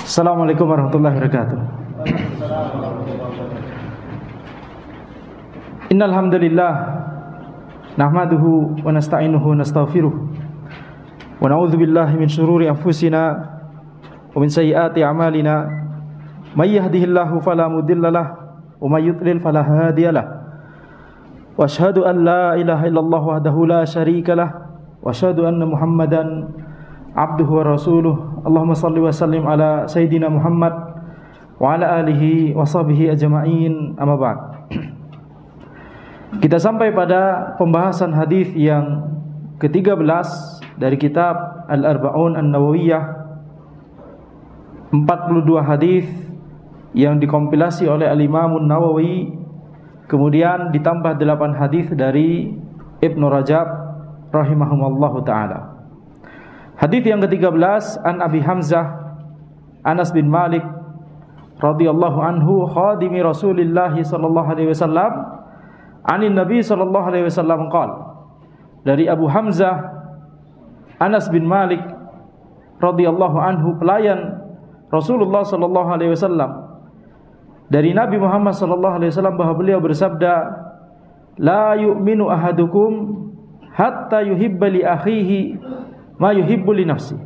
Assalamualaikum warahmatullahi wabarakatuh. Innal hamdalillah nahmaduhu wa nasta'inuhu wa nastaghfiruh wa na'udzu billahi min shururi anfusina wa min sayyiati a'malina may yahdihillahu fala mudhillalah wa may yudlil fala hadiyalah wa asyhadu an la ilaha illallah wahdahu la syarikalah wa asyhadu anna Muhammadan abduhu wa rasuluh. Allahumma salli wa sallim ala Sayyidina Muhammad wa ala alihi wa sahbihi ajma'in, amma ba'd. Kita sampai pada pembahasan hadis yang ke-13 dari kitab Al-Arba'un An-Nawawiyah. 42 hadis yang dikompilasi oleh Al-Imam An-Nawawi, kemudian ditambah 8 hadis dari Ibnu Rajab rahimahumullahu taala. Hadis yang ke-13, an Abi Hamzah Anas bin Malik radhiyallahu anhu khadimi Rasulillah sallallahu alaihi wasallam anin Nabi sallallahu alaihi wasallam qala. Dari Abu Hamzah Anas bin Malik radhiyallahu anhu, pelayan Rasulullah sallallahu alaihi wasallam, dari Nabi Muhammad sallallahu alaihi wasallam, bahwa beliau bersabda, la yu'minu ahadukum hatta yuhibba li akhihi ma yuhibbu li nafsi.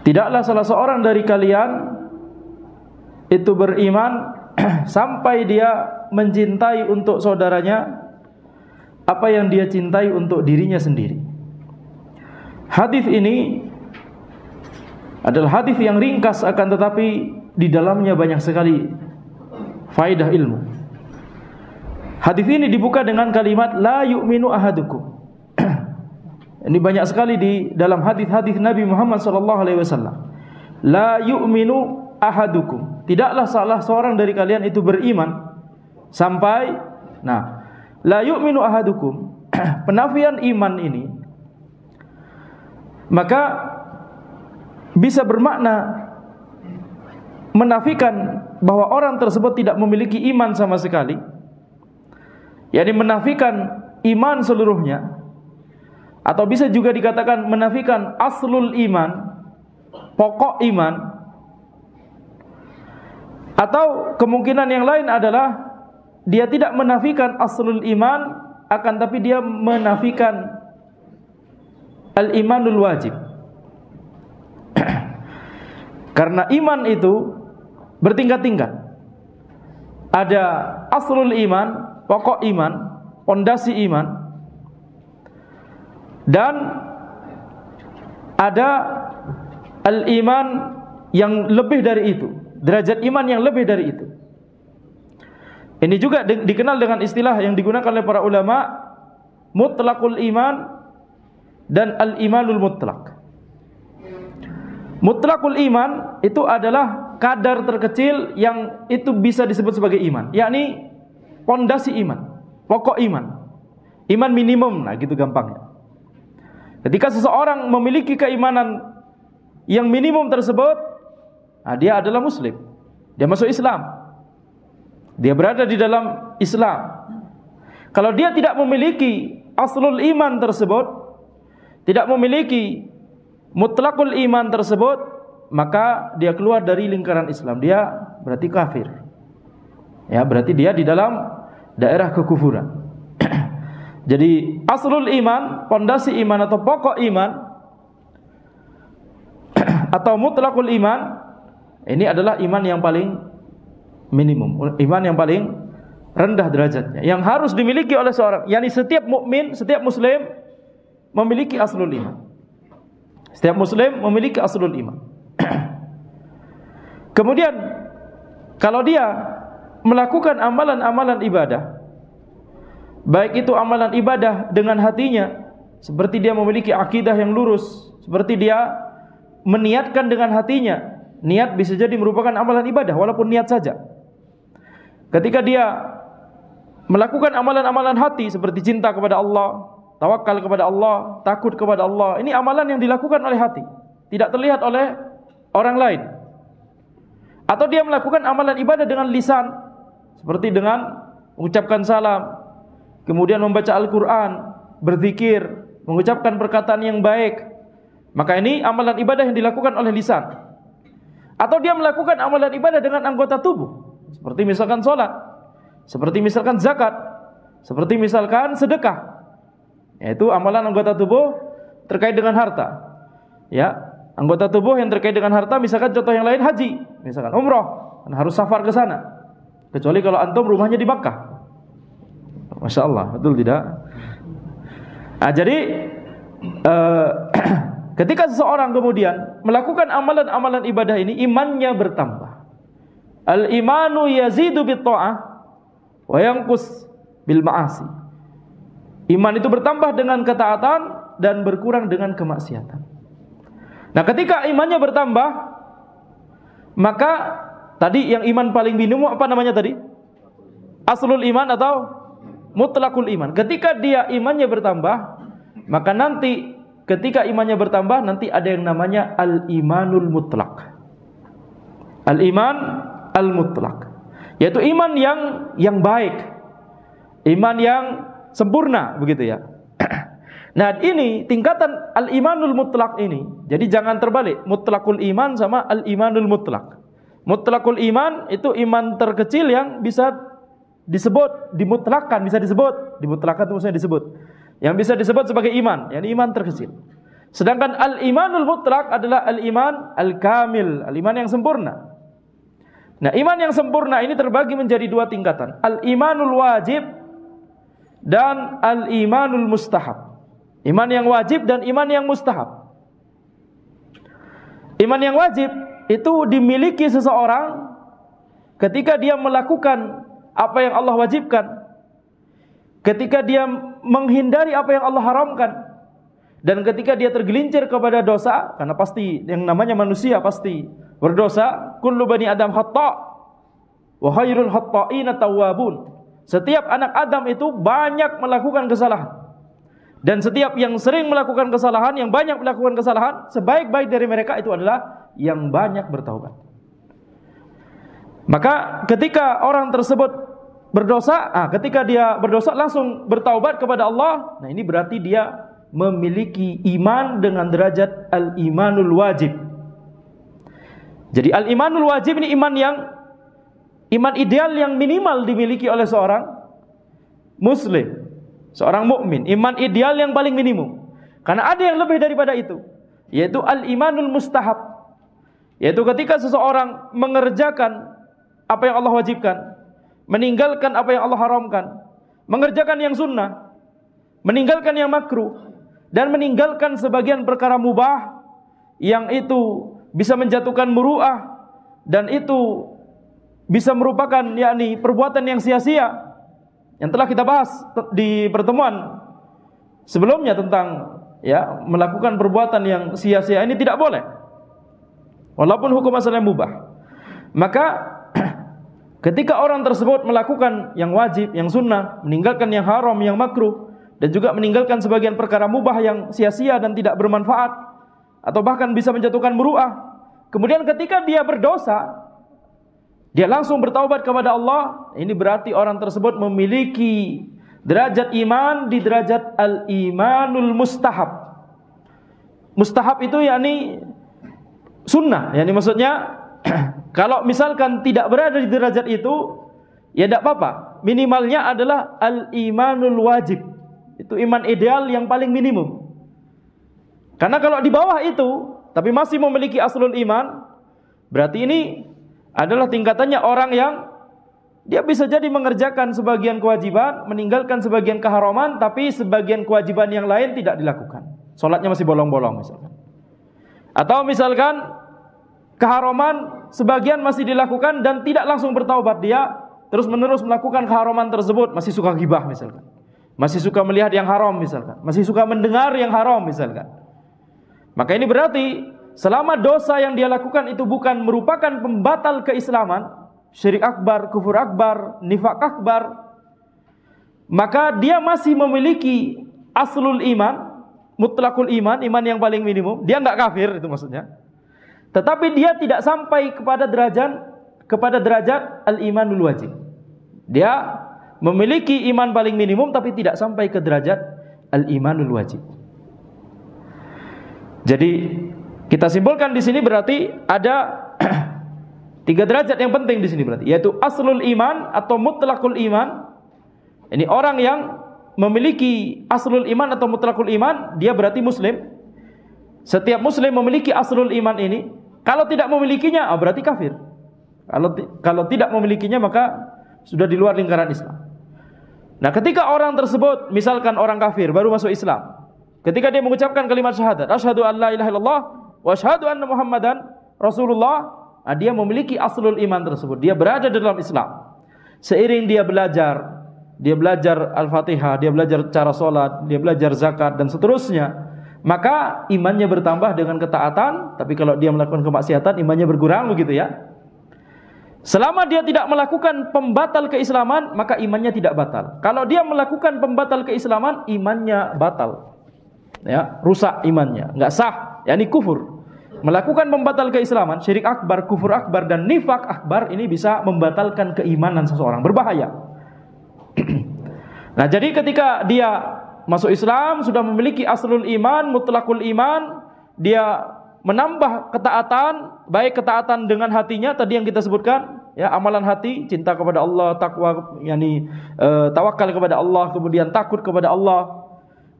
Tidaklah salah seorang dari kalian itu beriman sampai dia mencintai untuk saudaranya apa yang dia cintai untuk dirinya sendiri. Hadis ini adalah hadis yang ringkas, akan tetapi di dalamnya banyak sekali faedah ilmu. Hadis ini dibuka dengan kalimat la yu'minu ahadukum. Ini banyak sekali di dalam hadis-hadis Nabi Muhammad SAW. La yu'minu ahadukum, tidaklah salah seorang dari kalian itu beriman sampai, la yu'minu ahadukum, penafian iman ini maka bisa bermakna menafikan bahwa orang tersebut tidak memiliki iman sama sekali, yakni menafikan iman seluruhnya. Atau bisa juga dikatakan menafikan aslul iman, pokok iman. Atau kemungkinan yang lain adalah dia tidak menafikan aslul iman, akan tapi dia menafikan al-imanul wajib. Karena iman itu bertingkat-tingkat. Ada aslul iman, pokok iman, pondasi iman, dan ada al-iman yang lebih dari itu, derajat iman yang lebih dari itu. Ini juga dikenal dengan istilah yang digunakan oleh para ulama, mutlaqul iman dan al-imanul mutlaq. Mutlaqul iman itu adalah kadar terkecil yang itu bisa disebut sebagai iman, yakni pondasi iman, pokok iman, iman minimum, gitu gampangnya. Ketika seseorang memiliki keimanan yang minimum tersebut, dia adalah muslim, dia masuk Islam, dia berada di dalam Islam. Kalau dia tidak memiliki aslul iman tersebut, tidak memiliki mutlaqul iman tersebut, maka dia keluar dari lingkaran Islam, dia berarti kafir. Ya, berarti dia di dalam daerah kekufuran. Jadi aslul iman, pondasi iman atau pokok iman atau mutlaqul iman, ini adalah iman yang paling minimum, iman yang paling rendah derajatnya, yang harus dimiliki oleh seorang, yakni setiap mukmin, setiap muslim memiliki aslul iman. Setiap muslim memiliki aslul iman. Kemudian kalau dia melakukan amalan-amalan ibadah, baik itu amalan ibadah dengan hatinya, seperti dia memiliki akidah yang lurus, seperti dia meniatkan dengan hatinya. Niat bisa jadi merupakan amalan ibadah, walaupun niat saja. Ketika dia melakukan amalan-amalan hati, seperti cinta kepada Allah, tawakal kepada Allah, takut kepada Allah, ini amalan yang dilakukan oleh hati, tidak terlihat oleh orang lain. Atau dia melakukan amalan ibadah dengan lisan, seperti dengan mengucapkan salam, kemudian membaca Al-Quran, berzikir, mengucapkan perkataan yang baik, Maka ini amalan ibadah yang dilakukan oleh lisan. Atau dia melakukan amalan ibadah dengan anggota tubuh, seperti misalkan sholat, seperti misalkan zakat, seperti misalkan sedekah. Yaitu amalan anggota tubuh terkait dengan harta. Ya, anggota tubuh yang terkait dengan harta, misalkan contoh yang lain haji, misalkan umroh, harus safar ke sana. Kecuali kalau antum rumahnya di Makkah. Masya Allah, betul tidak? Nah, jadi ketika seseorang kemudian melakukan amalan-amalan ibadah ini, imannya bertambah. Al-imanu yazidu bit-ta'ah wa yanqus bil ma'asi. Iman itu bertambah dengan ketaatan dan berkurang dengan kemaksiatan. Nah, ketika imannya bertambah, maka tadi yang iman paling minimum apa namanya tadi? Aslul iman atau mutlakul iman. Ketika dia imannya bertambah, maka nanti ketika imannya bertambah, nanti ada yang namanya al-imanul mutlak. Al-iman al-mutlak, yaitu iman yang baik, iman yang sempurna, begitu ya. Nah, ini tingkatan al-imanul mutlak ini. Jadi jangan terbalik, mutlakul iman sama al-imanul mutlak. Mutlakul iman itu iman terkecil yang bisa disebut dimutlakkan, bisa disebut dimutlakkan itu maksudnya disebut, yang bisa disebut sebagai iman, yakni iman terkecil. Sedangkan al-imanul mutlak adalah al-iman al-kamil, al-iman yang sempurna. Nah, iman yang sempurna ini terbagi menjadi dua tingkatan, al-imanul wajib dan al-imanul mustahab. Iman yang wajib dan iman yang mustahab. Iman yang wajib itu dimiliki seseorang ketika dia melakukan apa yang Allah wajibkan, ketika dia menghindari apa yang Allah haramkan, dan ketika dia tergelincir kepada dosa, karena pasti yang namanya manusia pasti berdosa. Kullu bani Adam khata' wa khairul khata'ina tawwabun. Setiap anak Adam itu banyak melakukan kesalahan. Dan setiap yang sering melakukan kesalahan, yang banyak melakukan kesalahan, sebaik-baik dari mereka itu adalah yang banyak bertaubat. Maka ketika orang tersebut berdosa, ketika dia berdosa langsung bertaubat kepada Allah, nah ini berarti dia memiliki iman dengan derajat al-imanul wajib. Jadi al-imanul wajib ini iman ideal yang minimal dimiliki oleh seorang muslim, seorang mukmin, iman ideal yang paling minimum. Karena ada yang lebih daripada itu, yaitu al-imanul mustahab, yaitu ketika seseorang mengerjakan apa yang Allah wajibkan, meninggalkan apa yang Allah haramkan, mengerjakan yang sunnah, meninggalkan yang makruh, dan meninggalkan sebagian perkara mubah yang itu bisa menjatuhkan muru'ah, dan itu bisa merupakan yakni perbuatan yang sia-sia, yang telah kita bahas di pertemuan sebelumnya tentang ya melakukan perbuatan yang sia-sia ini tidak boleh, walaupun hukum asalnya mubah. Maka ketika orang tersebut melakukan yang wajib, yang sunnah, meninggalkan yang haram, yang makruh, dan juga meninggalkan sebagian perkara mubah yang sia-sia dan tidak bermanfaat, atau bahkan bisa menjatuhkan muru'ah, kemudian ketika dia berdosa, dia langsung bertaubat kepada Allah, ini berarti orang tersebut memiliki derajat iman di derajat al-imanul mustahab. Mustahab itu yakni sunnah, yakni maksudnya kalau misalkan tidak berada di derajat itu, ya tidak apa-apa. Minimalnya adalah al-imanul wajib. Itu iman ideal yang paling minimum. Karena kalau di bawah itu, tapi masih memiliki aslul iman, berarti ini adalah tingkatannya orang yang dia bisa jadi mengerjakan sebagian kewajiban, meninggalkan sebagian keharaman, tapi sebagian kewajiban yang lain tidak dilakukan. Salatnya masih bolong-bolong misalkan. Atau misalkan keharaman sebagian masih dilakukan dan tidak langsung bertaubat, dia terus-menerus melakukan keharaman tersebut, masih suka ghibah misalkan, masih suka melihat yang haram misalkan, masih suka mendengar yang haram misalkan. Maka ini berarti selama dosa yang dia lakukan itu bukan merupakan pembatal keislaman, syirik akbar, kufur akbar, nifak akbar, maka dia masih memiliki aslul iman, mutlakul iman, iman yang paling minimum. Dia enggak kafir, itu maksudnya. Tetapi dia tidak sampai kepada derajat al-imanul wajib. Dia memiliki iman paling minimum tapi tidak sampai ke derajat al-imanul wajib. Jadi kita simpulkan di sini berarti ada 3 derajat yang penting di sini berarti, yaitu aslul iman atau mutlaqul iman. Ini orang yang memiliki aslul iman atau mutlaqul iman, dia berarti muslim. Setiap muslim memiliki aslul iman ini. Kalau tidak memilikinya, berarti kafir. Kalau tidak memilikinya, maka sudah di luar lingkaran Islam. Nah, ketika orang tersebut, misalkan orang kafir baru masuk Islam, ketika dia mengucapkan kalimat syahadat, asyhadu an la ilaha illallah wa asyhadu anna Muhammadan Rasulullah, dia memiliki aslul iman tersebut. Dia berada dalam Islam. Seiring dia belajar Al-Fatihah, dia belajar cara sholat, dia belajar zakat dan seterusnya, maka imannya bertambah dengan ketaatan. Tapi kalau dia melakukan kemaksiatan, imannya berkurang, begitu ya. Selama dia tidak melakukan pembatal keislaman, maka imannya tidak batal. Kalau dia melakukan pembatal keislaman, imannya batal, ya, rusak imannya, nggak sah, yakni kufur. Melakukan pembatal keislaman, syirik akbar, kufur akbar, dan nifak akbar, ini bisa membatalkan keimanan seseorang, berbahaya. Nah, jadi ketika dia masuk Islam, sudah memiliki aslul iman, mutlaqul iman, dia menambah ketaatan, baik ketaatan dengan hatinya tadi yang kita sebutkan, ya, amalan hati, cinta kepada Allah, takwa, yakni tawakal kepada Allah, kemudian takut kepada Allah.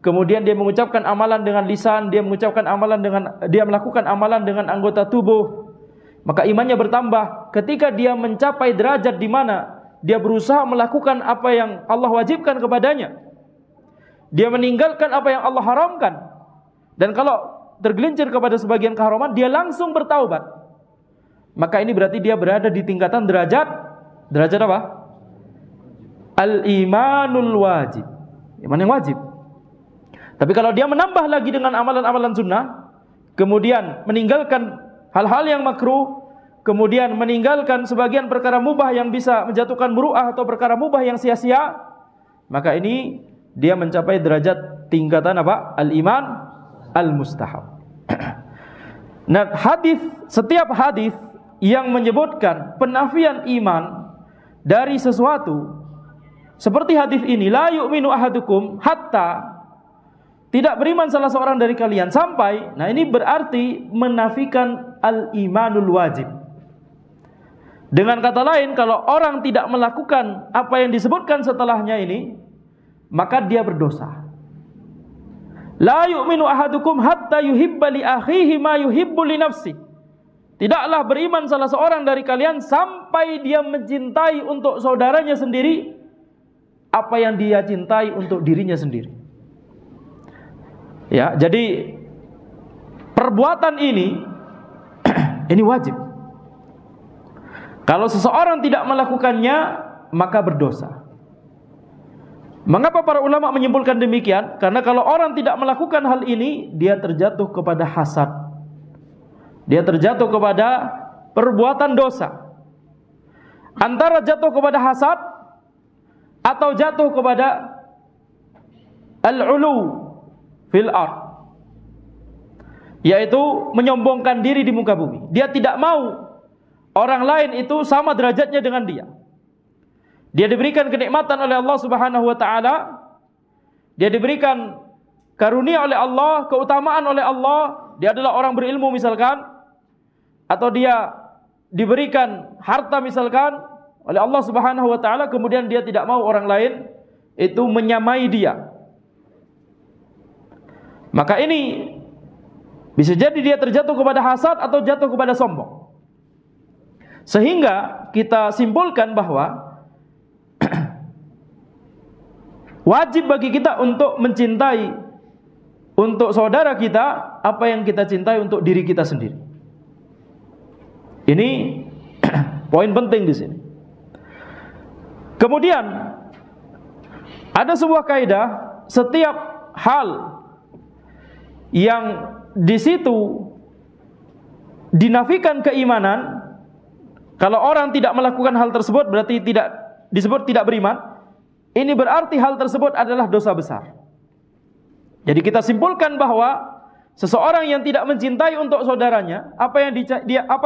Kemudian dia mengucapkan amalan dengan lisan, dia melakukan amalan dengan anggota tubuh, maka imannya bertambah. Ketika dia mencapai derajat di mana dia berusaha melakukan apa yang Allah wajibkan kepadanya, dia meninggalkan apa yang Allah haramkan, dan kalau tergelincir kepada sebagian keharaman, dia langsung bertaubat, maka ini berarti dia berada di tingkatan derajat apa? Al-imanul wajib, iman yang wajib. Tapi kalau dia menambah lagi dengan amalan-amalan sunnah, kemudian meninggalkan hal-hal yang makruh, kemudian meninggalkan sebagian perkara mubah yang bisa menjatuhkan muru'ah atau perkara mubah yang sia-sia, maka ini dia mencapai derajat tingkatan apa? Al-iman al-mustahab. Nah, setiap hadis yang menyebutkan penafian iman dari sesuatu, seperti hadis ini, la yu'minu ahadukum hatta, tidak beriman salah seorang dari kalian sampai, nah ini berarti menafikan al-imanul wajib. Dengan kata lain, kalau orang tidak melakukan apa yang disebutkan setelahnya ini, maka dia berdosa. La yu'minu ahadukum hatta yuhibba li akhihi ma yuhibbu li nafsi. Tidaklah beriman salah seorang dari kalian sampai dia mencintai untuk saudaranya sendiri apa yang dia cintai untuk dirinya sendiri. Ya, jadi perbuatan ini wajib. Kalau seseorang tidak melakukannya, maka berdosa. Mengapa para ulama menyimpulkan demikian? Karena kalau orang tidak melakukan hal ini, dia terjatuh kepada hasad. Dia terjatuh kepada perbuatan dosa. Antara jatuh kepada hasad atau jatuh kepada al-ulu fil ard, yaitu menyombongkan diri di muka bumi. Dia tidak mau orang lain itu sama derajatnya dengan dia. Dia diberikan kenikmatan oleh Allah Subhanahu wa taala, dia diberikan karunia oleh Allah, keutamaan oleh Allah, dia adalah orang berilmu misalkan, atau dia diberikan harta misalkan oleh Allah Subhanahu wa taala, kemudian dia tidak mau orang lain itu menyamai dia. Maka ini bisa jadi dia terjatuh kepada hasad atau jatuh kepada sombong. Sehingga kita simpulkan bahwa wajib bagi kita untuk mencintai untuk saudara kita apa yang kita cintai untuk diri kita sendiri. Ini poin penting di sini. Kemudian ada sebuah kaidah, setiap hal yang di situ dinafikan keimanan, kalau orang tidak melakukan hal tersebut berarti tidak disebut tidak beriman. Ini berarti hal tersebut adalah dosa besar. Jadi kita simpulkan bahwa seseorang yang tidak mencintai untuk saudaranya apa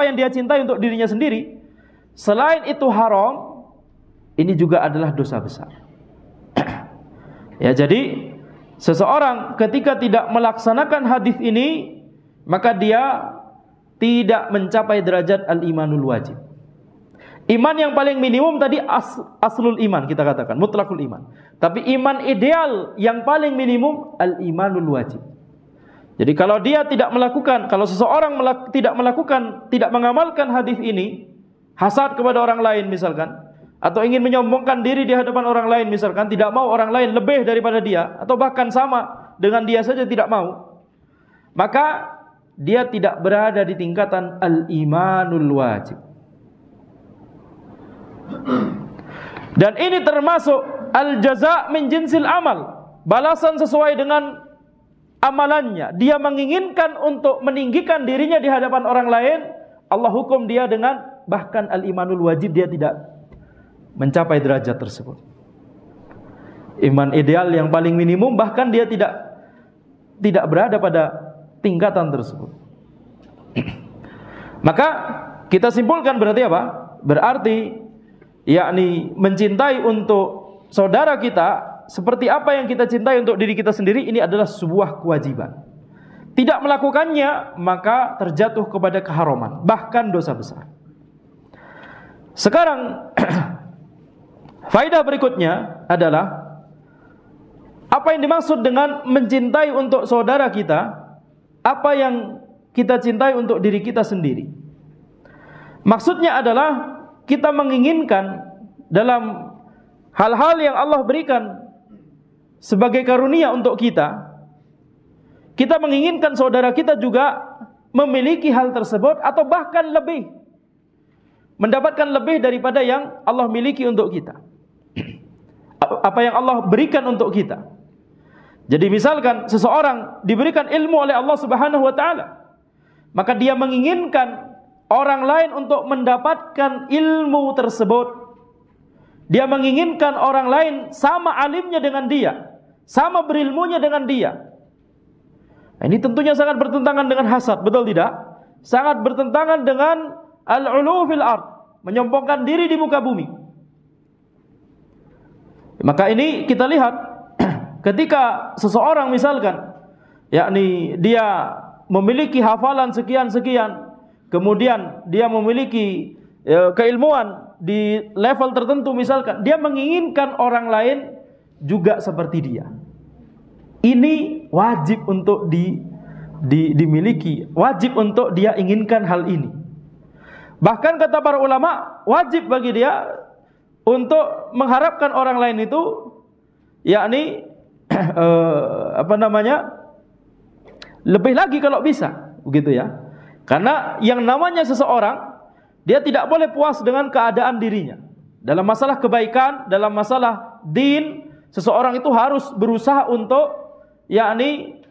yang dia cintai untuk dirinya sendiri, selain itu haram, ini juga adalah dosa besar. Ya, jadi seseorang ketika tidak melaksanakan hadis ini, maka dia tidak mencapai derajat al-imanul wajib. Iman yang paling minimum tadi aslul iman kita katakan, mutlakul iman. Tapi iman ideal yang paling minimum al-imanul wajib. Jadi kalau dia tidak melakukan, kalau seseorang tidak mengamalkan hadis ini, hasad kepada orang lain misalkan, atau ingin menyombongkan diri di hadapan orang lain misalkan, tidak mau orang lain lebih daripada dia, atau bahkan sama dengan dia saja tidak mau, maka dia tidak berada di tingkatan al-imanul wajib. Dan ini termasuk al-jaza' min jinsil amal, balasan sesuai dengan amalannya. Dia menginginkan untuk meninggikan dirinya di hadapan orang lain, Allah hukum dia dengan bahkan al-imanul wajib, dia tidak mencapai derajat tersebut. Iman ideal yang paling minimum, bahkan dia tidak berada pada tingkatan tersebut. Maka kita simpulkan berarti apa? Berarti yakni mencintai untuk saudara kita seperti apa yang kita cintai untuk diri kita sendiri, ini adalah sebuah kewajiban. Tidak melakukannya maka terjatuh kepada keharaman, bahkan dosa besar. Sekarang faedah berikutnya adalah apa yang dimaksud dengan mencintai untuk saudara kita, apa yang kita cintai untuk diri kita sendiri. Maksudnya adalah kita menginginkan dalam hal-hal yang Allah berikan sebagai karunia untuk kita, kita menginginkan saudara kita juga memiliki hal tersebut atau bahkan lebih, mendapatkan lebih daripada yang Allah miliki untuk kita, apa yang Allah berikan untuk kita. Jadi misalkan seseorang diberikan ilmu oleh Allah Subhanahu wa taala, maka dia menginginkan orang lain untuk mendapatkan ilmu tersebut. Dia menginginkan orang lain sama alimnya dengan dia, sama berilmunya dengan dia. Nah, ini tentunya sangat bertentangan dengan hasad, betul tidak? Sangat bertentangan dengan al-ulu fil ard, menyombongkan diri di muka bumi. Maka ini kita lihat ketika seseorang misalkan, yakni dia memiliki hafalan sekian-sekian, kemudian dia memiliki keilmuan di level tertentu misalkan, dia menginginkan orang lain juga seperti dia. Ini wajib untuk dimiliki, wajib untuk dia inginkan hal ini. Bahkan kata para ulama, wajib bagi dia untuk mengharapkan orang lain itu, yakni lebih lagi kalau bisa, begitu ya. Karena yang namanya seseorang, dia tidak boleh puas dengan keadaan dirinya. Dalam masalah kebaikan, dalam masalah din, seseorang itu harus berusaha untuk yakni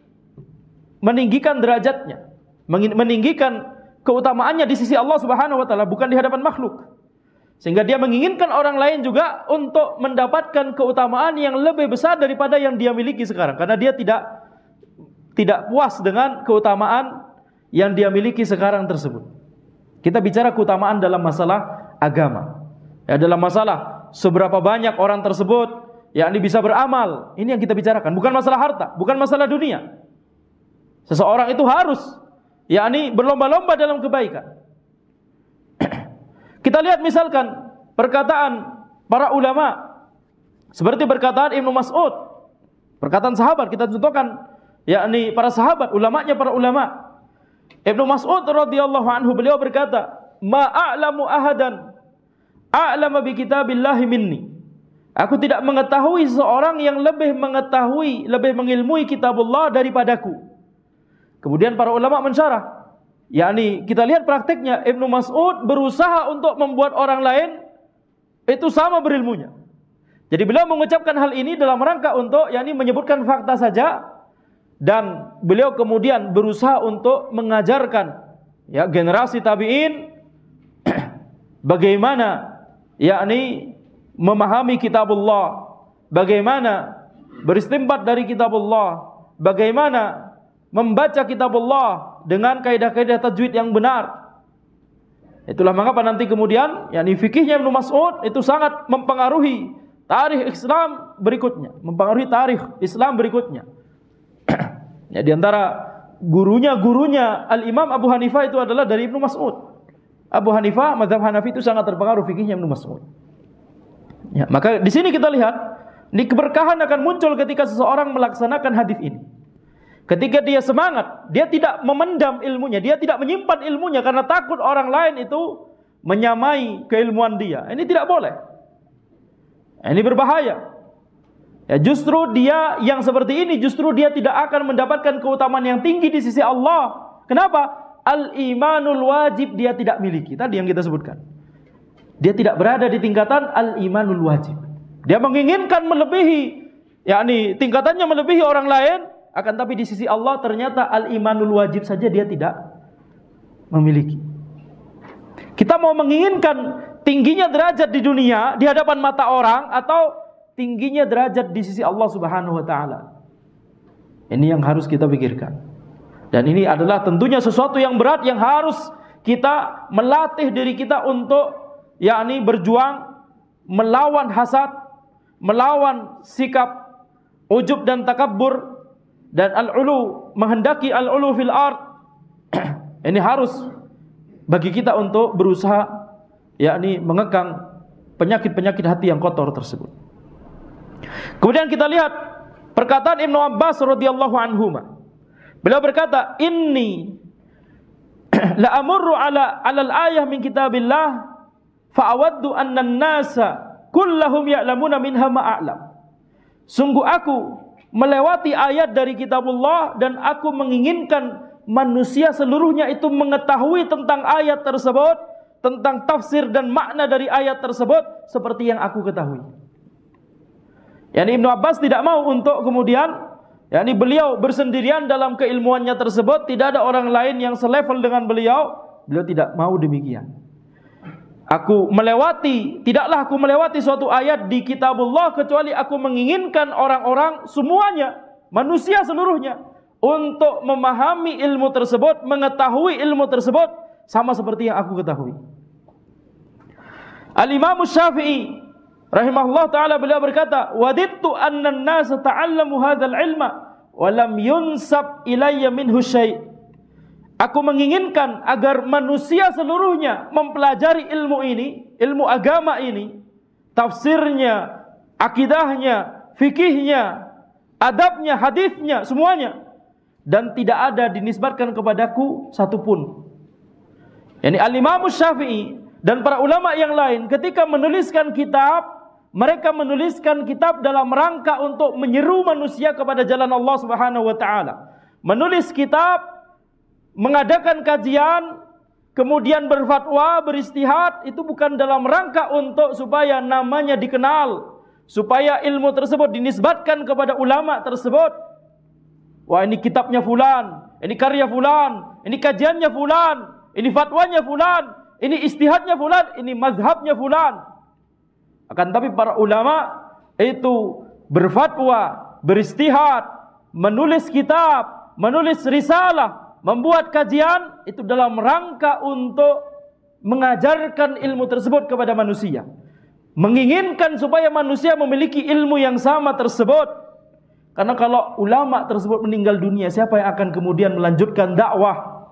meninggikan derajatnya, meninggikan keutamaannya di sisi Allah Subhanahu wa taala, bukan di hadapan makhluk. Sehingga dia menginginkan orang lain juga untuk mendapatkan keutamaan yang lebih besar daripada yang dia miliki sekarang, karena dia tidak puas dengan keutamaan yang dia miliki sekarang tersebut. Kita bicara keutamaan dalam masalah agama, ya, dalam masalah seberapa banyak orang tersebut yakni bisa beramal. Ini yang kita bicarakan, bukan masalah harta, bukan masalah dunia. Seseorang itu harus yakni berlomba-lomba dalam kebaikan. Kita lihat misalkan perkataan para ulama, seperti perkataan Ibnu Mas'ud, perkataan sahabat, kita contohkan yakni para sahabat, ulamanya para ulama. Ibnu Mas'ud radhiyallahu anhu, beliau berkata, "Ma a'lamu ahadan a'lama bi kitabillahi minni." Aku tidak mengetahui seorang yang lebih mengetahui, lebih mengilmui kitabullah daripadaku. Kemudian para ulama mensyarah, yakni kita lihat praktiknya, Ibnu Mas'ud berusaha untuk membuat orang lain itu sama berilmunya. Jadi beliau mengucapkan hal ini dalam rangka untuk yakni menyebutkan fakta saja, dan beliau kemudian berusaha untuk mengajarkan ya generasi tabi'in bagaimana yakni memahami kitabullah, bagaimana beristinbat dari kitabullah, bagaimana membaca kitabullah dengan kaidah-kaidah tajwid yang benar. Itulah mengapa nanti kemudian yakni fikihnya Ibnu Mas'ud itu sangat mempengaruhi tarikh Islam berikutnya, mempengaruhi tarikh Islam berikutnya. Ya, di antara gurunya Al-Imam Abu Hanifah itu adalah dari Ibnu Mas'ud. Abu Hanifah, mazhab Hanafi itu sangat terpengaruh fikihnya Ibnu Mas'ud. Ya, maka di sini kita lihat, ini keberkahan akan muncul ketika seseorang melaksanakan hadis ini. Ketika dia semangat, dia tidak memendam ilmunya, dia tidak menyimpan ilmunya karena takut orang lain itu menyamai keilmuan dia. Ini tidak boleh. Ini berbahaya. Ya, justru dia yang seperti ini, justru dia tidak akan mendapatkan keutamaan yang tinggi di sisi Allah. Kenapa? Al-imanul wajib dia tidak miliki. Tadi yang kita sebutkan. Dia tidak berada di tingkatan al-imanul wajib. Dia menginginkan melebihi, yakni tingkatannya melebihi orang lain, akan tapi di sisi Allah ternyata al-imanul wajib saja dia tidak memiliki. Kita mau menginginkan tingginya derajat di dunia di hadapan mata orang atau tingginya derajat di sisi Allah Subhanahu wa taala. Ini yang harus kita pikirkan. Dan ini adalah tentunya sesuatu yang berat yang harus kita melatih diri kita untuk yakni berjuang melawan hasad, melawan sikap ujub dan takabbur dan al-ulu, menghendaki al-ulu fil ard. Ini harus bagi kita untuk berusaha yakni mengekang penyakit-penyakit hati yang kotor tersebut. Kemudian kita lihat perkataan Ibnu Abbas radhiyallahu anhuma. Beliau berkata, "Inni la amurru ala al-ayah min kitabillah fa awaddu anna an-nasa kullahum ya'lamuna minha ma a'lam." Sungguh aku melewati ayat dari kitabullah dan aku menginginkan manusia seluruhnya itu mengetahui tentang ayat tersebut, tentang tafsir dan makna dari ayat tersebut seperti yang aku ketahui. Yani Ibnu Abbas tidak mau untuk kemudian yakni beliau bersendirian dalam keilmuannya tersebut, tidak ada orang lain yang selevel dengan beliau. Beliau tidak mau demikian. Tidaklah aku melewati suatu ayat di kitabullah kecuali aku menginginkan orang-orang semuanya, manusia seluruhnya, untuk memahami ilmu tersebut, mengetahui ilmu tersebut sama seperti yang aku ketahui. Al-Imam Syafi'i rahimahullah ta'ala beliau berkata, "Wadittu anna an-nasa ta'allamu hadzal ilma wa lam yunsab ilayya minhu syai'." Aku menginginkan agar manusia seluruhnya mempelajari ilmu ini, ilmu agama ini, tafsirnya, akidahnya, fikihnya, adabnya, hadisnya, semuanya, dan tidak ada dinisbatkan kepadaku satupun. Yani Al-Imam Syafi'i dan para ulama yang lain ketika menuliskan kitab, mereka menuliskan kitab dalam rangka untuk menyeru manusia kepada jalan Allah Subhanahu wa taala. Menulis kitab, mengadakan kajian, kemudian berfatwa, beristihad, itu bukan dalam rangka untuk supaya namanya dikenal, supaya ilmu tersebut dinisbatkan kepada ulama tersebut. Wah, ini kitabnya fulan, ini karya fulan, ini kajiannya fulan, ini fatwanya fulan, ini istihadnya fulan, ini mazhabnya fulan. Akan tapi para ulama itu berfatwa, beristihad, menulis kitab, menulis risalah, membuat kajian itu dalam rangka untuk mengajarkan ilmu tersebut kepada manusia, menginginkan supaya manusia memiliki ilmu yang sama tersebut. Karena kalau ulama tersebut meninggal dunia, siapa yang akan kemudian melanjutkan dakwah?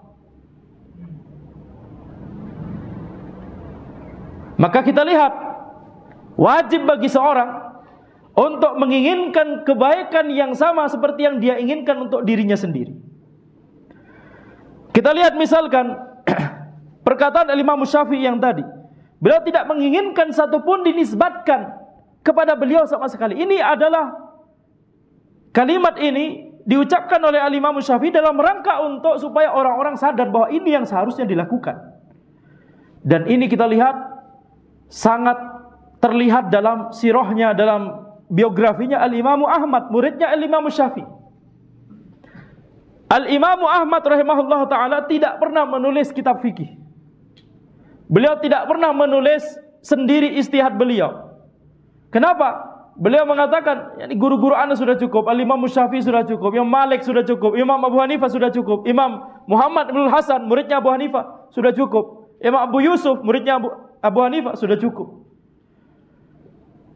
Maka kita lihat, wajib bagi seorang untuk menginginkan kebaikan yang sama seperti yang dia inginkan untuk dirinya sendiri. Kita lihat misalkan perkataan Imam Syafi'i yang tadi. Beliau tidak menginginkan satupun dinisbatkan kepada beliau sama sekali. Ini adalah kalimat ini diucapkan oleh Imam Syafi'i dalam rangka untuk supaya orang-orang sadar bahwa ini yang seharusnya dilakukan. Dan ini kita lihat sangat terlihat dalam sirahnya, dalam biografinya Al-Imam Ahmad, muridnya Al-Imam Syafi'i. Al-Imam Ahmad rahimahullah ta'ala tidak pernah menulis kitab fikih. Beliau tidak pernah menulis sendiri istihad beliau. Kenapa? Beliau mengatakan, yani guru-guru anda sudah cukup, Al-Imam Syafi'i sudah cukup, Imam Malik sudah cukup, Imam Abu Hanifah sudah cukup, Imam Muhammad bin Hasan, muridnya Abu Hanifah, sudah cukup, Imam Abu Yusuf, muridnya Abu Hanifah, sudah cukup.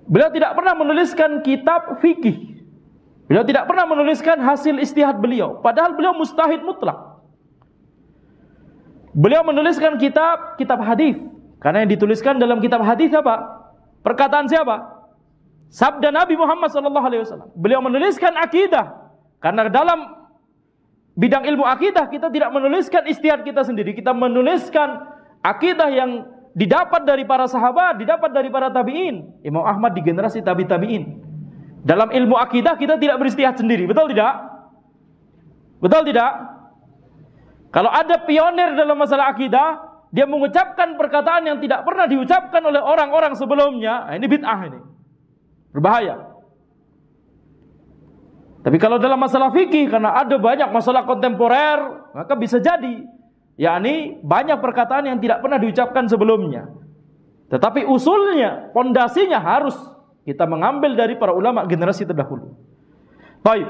Beliau tidak pernah menuliskan kitab fikih. Beliau tidak pernah menuliskan hasil ijtihad beliau, padahal beliau mujtahid mutlak. Beliau menuliskan kitab hadis, karena yang dituliskan dalam kitab hadis apa? Perkataan siapa? Sabda Nabi Muhammad SAW. Beliau menuliskan akidah, karena dalam bidang ilmu akidah kita tidak menuliskan ijtihad kita sendiri, kita menuliskan akidah yang didapat dari para sahabat, didapat dari para tabi'in. Imam Ahmad di generasi tabi'in. Dalam ilmu akidah kita tidak beristihad sendiri, betul tidak? Betul tidak? Kalau ada pionir dalam masalah akidah, dia mengucapkan perkataan yang tidak pernah diucapkan oleh orang-orang sebelumnya, ini bid'ah ini. Berbahaya. Tapi kalau dalam masalah fikih, karena ada banyak masalah kontemporer, maka bisa jadi, yakni banyak perkataan yang tidak pernah diucapkan sebelumnya. Tetapi usulnya, pondasinya harus kita mengambil dari para ulama generasi terdahulu. Baik.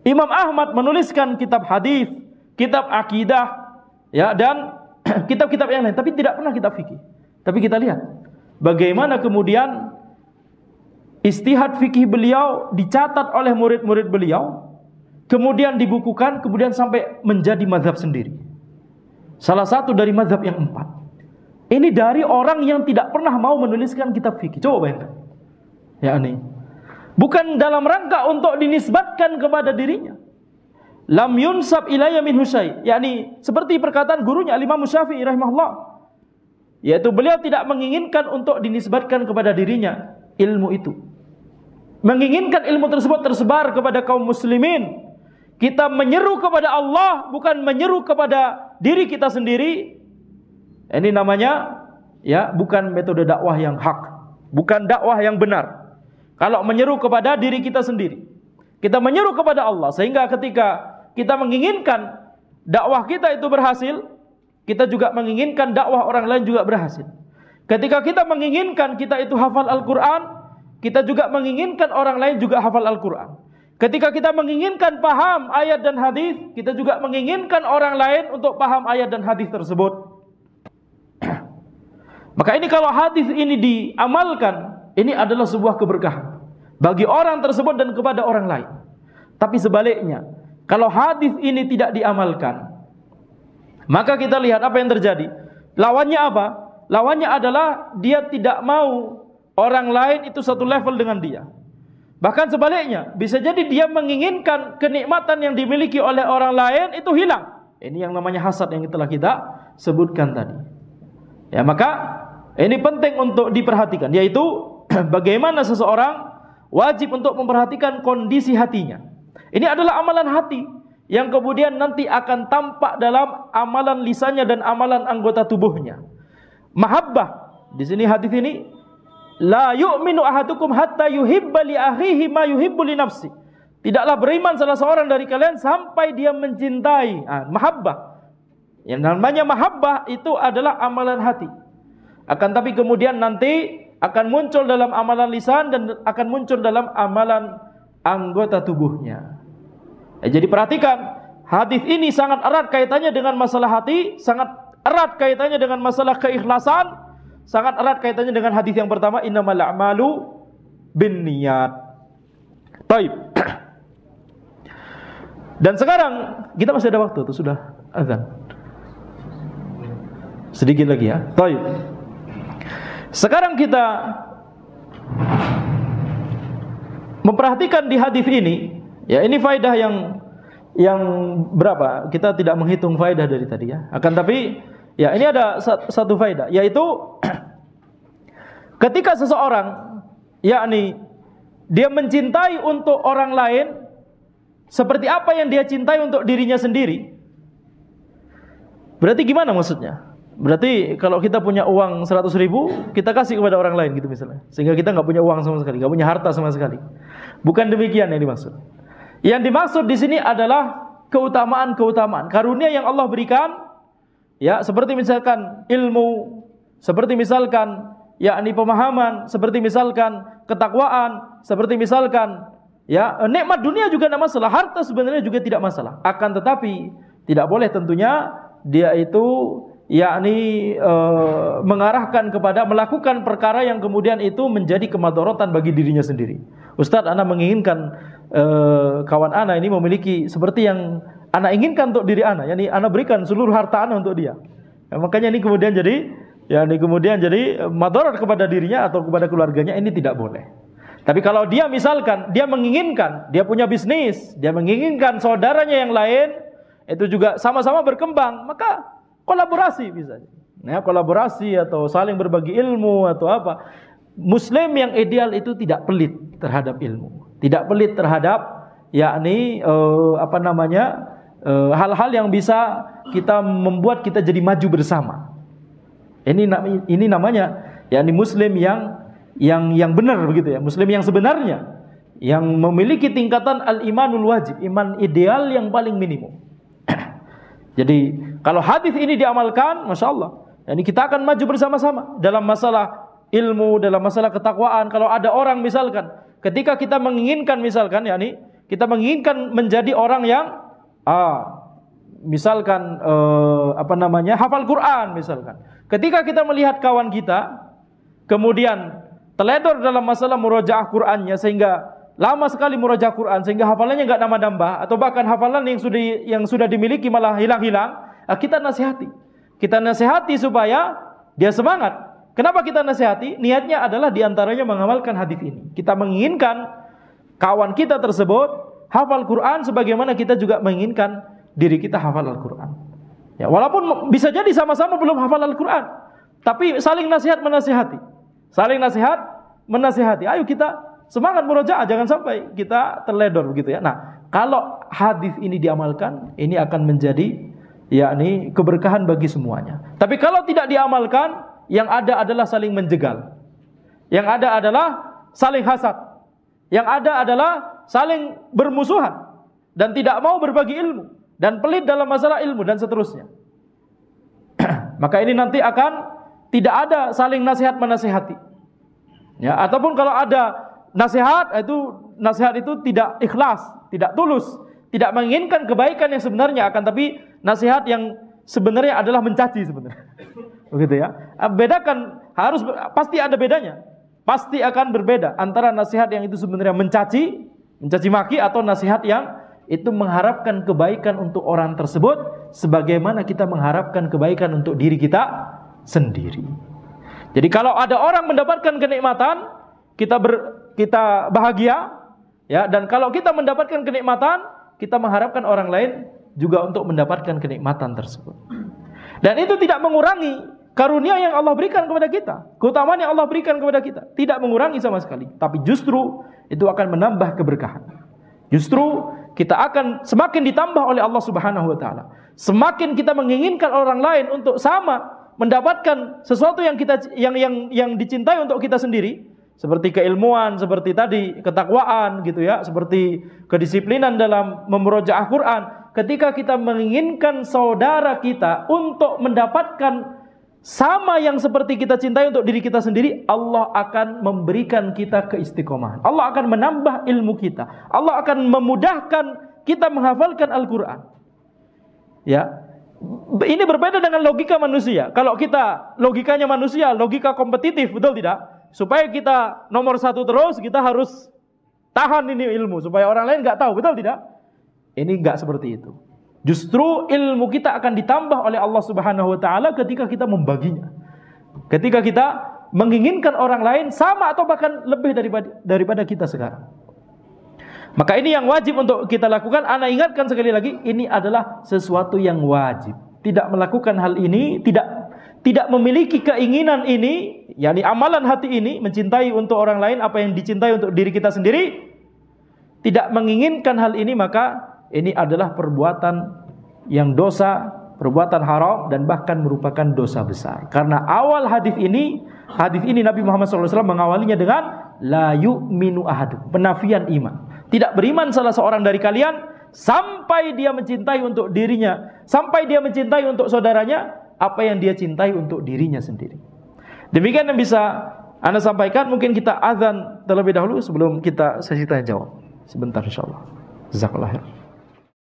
Imam Ahmad menuliskan kitab hadis, kitab akidah, ya, dan kitab-kitab yang lain, tapi tidak pernah kitab fikih. Tapi kita lihat bagaimana kemudian ijtihad fikih beliau dicatat oleh murid-murid beliau, kemudian dibukukan, kemudian sampai menjadi mazhab sendiri. Salah satu dari mazhab yang 4. Ini dari orang yang tidak pernah mau menuliskan kitab fikih. Coba bayangkan. Yakni bukan dalam rangka untuk dinisbatkan kepada dirinya. Lam yunsab ilayya min husay, yakni seperti perkataan gurunya Imam Syafi'i rahimahullah, yaitu beliau tidak menginginkan untuk dinisbatkan kepada dirinya ilmu itu. Menginginkan ilmu tersebut tersebar kepada kaum muslimin. Kita menyeru kepada Allah, bukan menyeru kepada diri kita sendiri. Ini namanya ya bukan metode dakwah yang hak, bukan dakwah yang benar. Kalau menyeru kepada diri kita sendiri, kita menyeru kepada Allah, sehingga ketika kita menginginkan dakwah kita itu berhasil, kita juga menginginkan dakwah orang lain juga berhasil. Ketika kita menginginkan kita itu hafal Al-Quran, kita juga menginginkan orang lain juga hafal Al-Quran. Ketika kita menginginkan paham ayat dan hadis, kita juga menginginkan orang lain untuk paham ayat dan hadis tersebut. Maka ini kalau hadis ini diamalkan, ini adalah sebuah keberkahan bagi orang tersebut dan kepada orang lain. Tapi sebaliknya, kalau hadis ini tidak diamalkan, maka kita lihat apa yang terjadi. Lawannya apa? Lawannya adalah dia tidak mau orang lain itu satu level dengan dia. Bahkan sebaliknya, bisa jadi dia menginginkan kenikmatan yang dimiliki oleh orang lain itu hilang. Ini yang namanya hasad yang telah kita sebutkan tadi. Ya, maka ini penting untuk diperhatikan, yaitu bagaimana seseorang wajib untuk memperhatikan kondisi hatinya. Ini adalah amalan hati yang kemudian nanti akan tampak dalam amalan lisannya dan amalan anggota tubuhnya. Mahabbah, di sini hadis ini, la yu'minu ahadukum hatta yuhibba li akhihi ma yuhibbu li nafsi. Tidaklah beriman salah seorang dari kalian sampai dia mencintai. Mahabbah. Yang namanya mahabbah itu adalah amalan hati. Akan tapi kemudian nanti akan muncul dalam amalan lisan dan akan muncul dalam amalan anggota tubuhnya. Jadi perhatikan, hadis ini sangat erat kaitannya dengan masalah hati, sangat erat kaitannya dengan masalah keikhlasan, sangat erat kaitannya dengan hadis yang pertama, innamal a'malu binniyat. Baik. Dan sekarang kita masih ada waktu, tuh sudah azan. Sedikit lagi ya. Baik. Sekarang kita memperhatikan di hadis ini, ya ini faedah yang berapa? Kita tidak menghitung faedah dari tadi ya. Akan tapi ya ini ada satu faedah, yaitu ketika seseorang yakni dia mencintai untuk orang lain seperti apa yang dia cintai untuk dirinya sendiri. Berarti gimana maksudnya? Berarti kalau kita punya uang 100.000, kita kasih kepada orang lain gitu misalnya, sehingga kita nggak punya uang sama sekali, nggak punya harta sama sekali. Bukan demikian yang dimaksud. Yang dimaksud di sini adalah keutamaan-keutamaan, karunia yang Allah berikan, ya seperti misalkan ilmu, seperti misalkan yakni pemahaman, seperti misalkan ketakwaan, seperti misalkan ya nikmat dunia juga tidak masalah, harta sebenarnya juga tidak masalah. Akan tetapi tidak boleh tentunya dia itu yakni mengarahkan kepada melakukan perkara yang kemudian itu menjadi kemadharatan bagi dirinya sendiri. Ustadz, ana menginginkan kawan ana ini memiliki seperti yang ana inginkan untuk diri ana, yakni ana berikan seluruh harta ana untuk dia. Ya, makanya ini kemudian jadi madharat kepada dirinya atau kepada keluarganya, ini tidak boleh. Tapi kalau dia misalkan dia menginginkan, dia punya bisnis, dia menginginkan saudaranya yang lain itu juga sama-sama berkembang, maka kolaborasi bisa. Ya, kolaborasi atau saling berbagi ilmu atau apa. Muslim yang ideal itu tidak pelit terhadap ilmu, tidak pelit terhadap yakni hal-hal yang bisa kita membuat kita jadi maju bersama. Ini namanya yakni Muslim yang benar begitu ya, Muslim yang sebenarnya, yang memiliki tingkatan al-imanul wajib, iman ideal yang paling minimum. Jadi kalau hadis ini diamalkan, masya Allah, yani kita akan maju bersama-sama dalam masalah ilmu, dalam masalah ketakwaan. Kalau ada orang misalkan, ketika kita menginginkan misalkan, yakni kita menginginkan menjadi orang yang misalkan hafal Quran misalkan. Ketika kita melihat kawan kita kemudian teledor dalam masalah murojaah Qur'annya sehingga lama sekali murojaah Quran sehingga hafalannya enggak nambah-nambah atau bahkan hafalan yang sudah dimiliki malah hilang-hilang, kita nasihati supaya dia semangat. Kenapa kita nasihati? Niatnya adalah diantaranya mengamalkan hadis ini. Kita menginginkan kawan kita tersebut hafal Quran sebagaimana kita juga menginginkan diri kita hafal Al-Quran. Ya, walaupun bisa jadi sama-sama belum hafal Al-Quran, tapi saling nasihat menasihati. Saling nasihat menasihati. Ayo kita semangat murojaah, jangan sampai kita terledor begitu ya. Nah, kalau hadis ini diamalkan, ini akan menjadi yakni keberkahan bagi semuanya. Tapi kalau tidak diamalkan, yang ada adalah saling menjegal. Yang ada adalah saling hasad. Yang ada adalah saling bermusuhan dan tidak mau berbagi ilmu dan pelit dalam masalah ilmu dan seterusnya. Maka ini nanti akan tidak ada saling nasihat menasihati. Ya, ataupun kalau ada nasihat itu tidak ikhlas, tidak tulus, tidak menginginkan kebaikan yang sebenarnya, akan tapi nasihat yang sebenarnya adalah mencaci sebenarnya. Begitu ya. Bedakan, pasti ada bedanya. Pasti akan berbeda antara nasihat yang itu sebenarnya mencaci maki atau nasihat yang itu mengharapkan kebaikan untuk orang tersebut sebagaimana kita mengharapkan kebaikan untuk diri kita sendiri. Jadi kalau ada orang mendapatkan kenikmatan, kita bahagia, ya. Dan kalau kita mendapatkan kenikmatan, kita mengharapkan orang lain juga untuk mendapatkan kenikmatan tersebut. Dan itu tidak mengurangi karunia yang Allah berikan kepada kita, keutamaan yang Allah berikan kepada kita, tidak mengurangi sama sekali. Tapi justru itu akan menambah keberkahan. Justru kita akan semakin ditambah oleh Allah Subhanahu wa taala. Semakin kita menginginkan orang lain untuk sama mendapatkan sesuatu yang dicintai untuk kita sendiri, seperti keilmuan, seperti tadi ketakwaan gitu ya, seperti kedisiplinan dalam memurojaah Quran. Ketika kita menginginkan saudara kita untuk mendapatkan sama yang seperti kita cintai untuk diri kita sendiri, Allah akan memberikan kita keistiqomahan. Allah akan menambah ilmu kita. Allah akan memudahkan kita menghafalkan Al-Quran. Ya. Ini berbeda dengan logika manusia. Kalau kita logikanya manusia, logika kompetitif, betul tidak? Supaya kita nomor satu terus, kita harus tahan ini ilmu supaya orang lain nggak tahu, betul tidak? Ini nggak seperti itu. Justru ilmu kita akan ditambah oleh Allah Subhanahu wa taala ketika kita membaginya. Ketika kita menginginkan orang lain sama atau bahkan lebih daripada kita sekarang. Maka ini yang wajib untuk kita lakukan. Ana ingatkan sekali lagi, ini adalah sesuatu yang wajib. Tidak melakukan hal ini, tidak memiliki keinginan ini, yakni amalan hati ini, mencintai untuk orang lain apa yang dicintai untuk diri kita sendiri, tidak menginginkan hal ini, maka ini adalah perbuatan yang dosa, perbuatan haram, dan bahkan merupakan dosa besar. Karena awal hadis ini Nabi Muhammad SAW mengawalinya dengan la yu'minu ahadukum, penafian iman. Tidak beriman salah seorang dari kalian sampai dia mencintai untuk dirinya, sampai dia mencintai untuk saudaranya apa yang dia cintai untuk dirinya sendiri. Demikian yang bisa Anda sampaikan. Mungkin kita azan terlebih dahulu sebelum kita sesi tanya jawab. Sebentar insyaallah. Jazakallahu khairan.